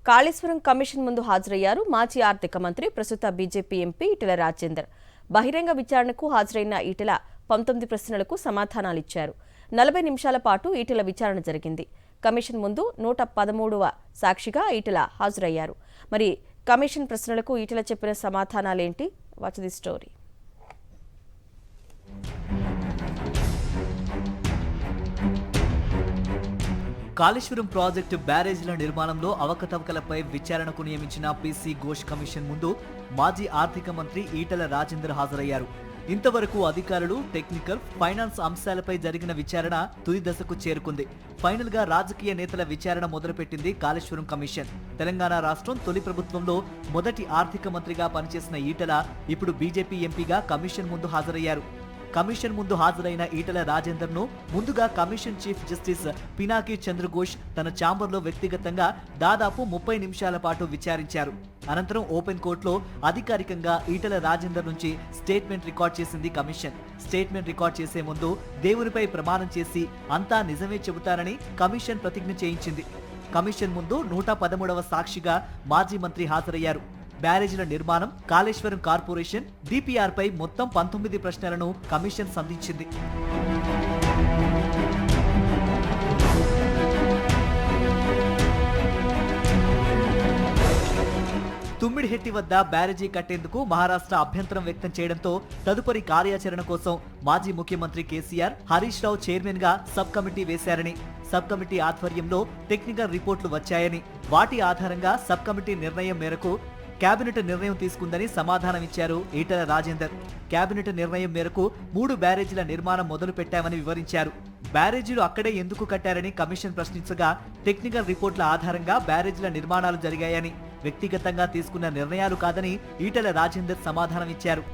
Kaleshwaram commission ముందు హాజరయ్యారు మాజీ ఆర్థిక మంత్రి ప్రస్తుత బీజేపీ ఎంపీ ఈటెల రాజేందర్. బహిరంగ విచారణకు హాజరైన ఈటెల 19 ప్రశ్నలకు సమాధానాలిచ్చారు. 40 నిమిషాల పాటు ఈటెల విచారణ జరిగింది. కమిషన్ ముందు 113వ సాక్షిగా ఈటెల హాజరయ్యారు. మరి కమిషన్ ప్రశ్నలకు ఈటెల చెప్పిన సమాధానాలేంటి? Watch the story. Kaleshwaram project బ్యారేజీల నిర్మాణంలో అవకతవకలపై విచారణకు నియమించిన పీసీ ఘోష్ కమిషన్ ముందు మాజీ ఆర్థిక మంత్రి ఈటెల రాజేందర్ హాజరయ్యారు. ఇంతవరకు అధికారులు, టెక్నికల్, ఫైనాన్స్ అంశాలపై జరిగిన విచారణ తుది దశకు చేరుకుంది. ఫైనల్ గా రాజకీయ నేతల విచారణ మొదలుపెట్టింది కాళేశ్వరం కమిషన్. తెలంగాణ రాష్ట్రం తొలి ప్రభుత్వంలో మొదటి ఆర్థిక మంత్రిగా పనిచేసిన ఈటెల ఇప్పుడు బీజేపీ ఎంపీగా కమిషన్ ముందు హాజరయ్యారు. కమిషన్ ముందు హాజరైన ఈటెల రాజేందర్ ను ముందుగా commission chief justice Pinaki Chandra Ghose తన ఛాంబర్లో వ్యక్తిగతంగా దాదాపు 30 నిమిషాల పాటు విచారించారు. అనంతరం ఓపెన్ కోర్టులో అధికారికంగా ఈటెల రాజేందర్ నుంచి స్టేట్మెంట్ రికార్డ్ చేసింది కమిషన్. స్టేట్మెంట్ రికార్డ్ చేసే ముందు దేవునిపై ప్రమాణం చేసి అంతా నిజమే చెబుతారని కమిషన్ ప్రతిజ్ఞ చేయించింది. కమిషన్ ముందు 113వ సాక్షిగా మాజీ మంత్రి హాజరయ్యారు. బ్యారేజీల నిర్మాణం, కాళేశ్వరం కార్పొరేషన్, డిపిఆర్ పై మొత్తం 19 ప్రశ్నలను కమిషన్ సంధించింది. తుమ్మిడిహెట్టి వద్ద బ్యారేజీ కట్టేందుకు మహారాష్ట్ర అభ్యంతరం వ్యక్తం చేయడంతో తదుపరి కార్యాచరణ కోసం మాజీ ముఖ్యమంత్రి కేసీఆర్, హరీష్ రావు చైర్మన్ గా సబ్ కమిటీ వేశారని, సబ్ కమిటీ ఆధ్వర్యంలో టెక్నికల్ రిపోర్టులు వచ్చాయని, వాటి ఆధారంగా సబ్ కమిటీ నిర్ణయం మేరకు కేబినెట్ నిర్ణయం తీసుకుందని సమాధానమిచ్చారు ఈటెల రాజేందర్. కేబినెట్ నిర్ణయం మేరకు 3 బ్యారేజీల నిర్మాణం మొదలు పెట్టామని వివరించారు. బ్యారేజీలు అక్కడే ఎందుకు కట్టారని కమిషన్ ప్రశ్నించగా, టెక్నికల్ రిపోర్టుల ఆధారంగా బ్యారేజీల నిర్మాణాలు జరిగాయని, వ్యక్తిగతంగా తీసుకున్న నిర్ణయాలు కాదని ఈటెల రాజేందర్ సమాధానమిచ్చారు.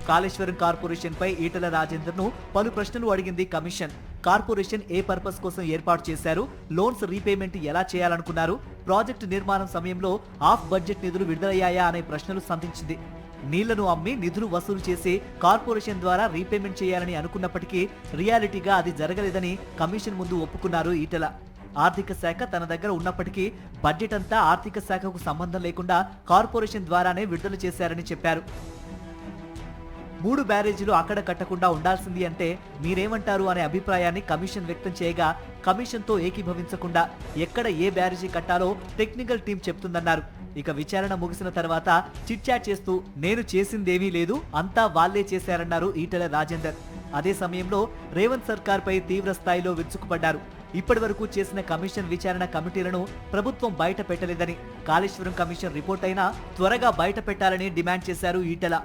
కాళేశ్వరం కార్పొరేషన్ పై ఈటెల రాజేందర్ ను పలు ప్రశ్నలు అడిగింది కమిషన్. కార్పొరేషన్ ఏ పర్పస్ కోసం ఏర్పాటు చేశారు, లోన్స్ రీపేమెంట్ ఎలా చేయాలనుకున్నారు, ప్రాజెక్టు నిర్మాణం సమయంలో ఆఫ్ బడ్జెట్ నిధులు విడుదలయ్యాయా అనే ప్రశ్నలు సంధించింది. నీళ్లను అమ్మి నిధులు వసూలు చేసి కార్పొరేషన్ ద్వారా రీపేమెంట్ చేయాలని అనుకున్నప్పటికీ రియాలిటీగా అది జరగలేదని కమిషన్ ముందు ఒప్పుకున్నారు ఈటెల. ఆర్థిక శాఖ తన దగ్గర ఉన్నప్పటికీ బడ్జెట్ అంతా ఆర్థిక శాఖకు సంబంధం లేకుండా కార్పొరేషన్ ద్వారానే విడుదల చేశారని చెప్పారు. 3 బ్యారేజీలు అక్కడ కట్టకుండా ఉండాల్సింది అంటే మీరేమంటారు అనే అభిప్రాయాన్ని కమిషన్ వ్యక్తం చేయగా, కమిషన్తో ఏకీభవించకుండా ఎక్కడ ఏ బ్యారేజీ కట్టాలో టెక్నికల్ టీం చెప్తుందన్నారు. ఇక విచారణ ముగిసిన తర్వాత చిట్చాట్ చేస్తూ నేను చేసిందేమీ లేదు, అంతా వాళ్లే చేశారన్నారు ఈటెల రాజేందర్. అదే సమయంలో రేవంత్ సర్కార్పై తీవ్ర స్థాయిలో విరుచుకుపడ్డారు. ఇప్పటి వరకు చేసిన కమిషన్ విచారణ కమిటీలను ప్రభుత్వం బయట పెట్టలేదని, కాళేశ్వరం కమిషన్ రిపోర్ట్ అయినా త్వరగా బయట పెట్టాలని డిమాండ్ చేశారు ఈటెల.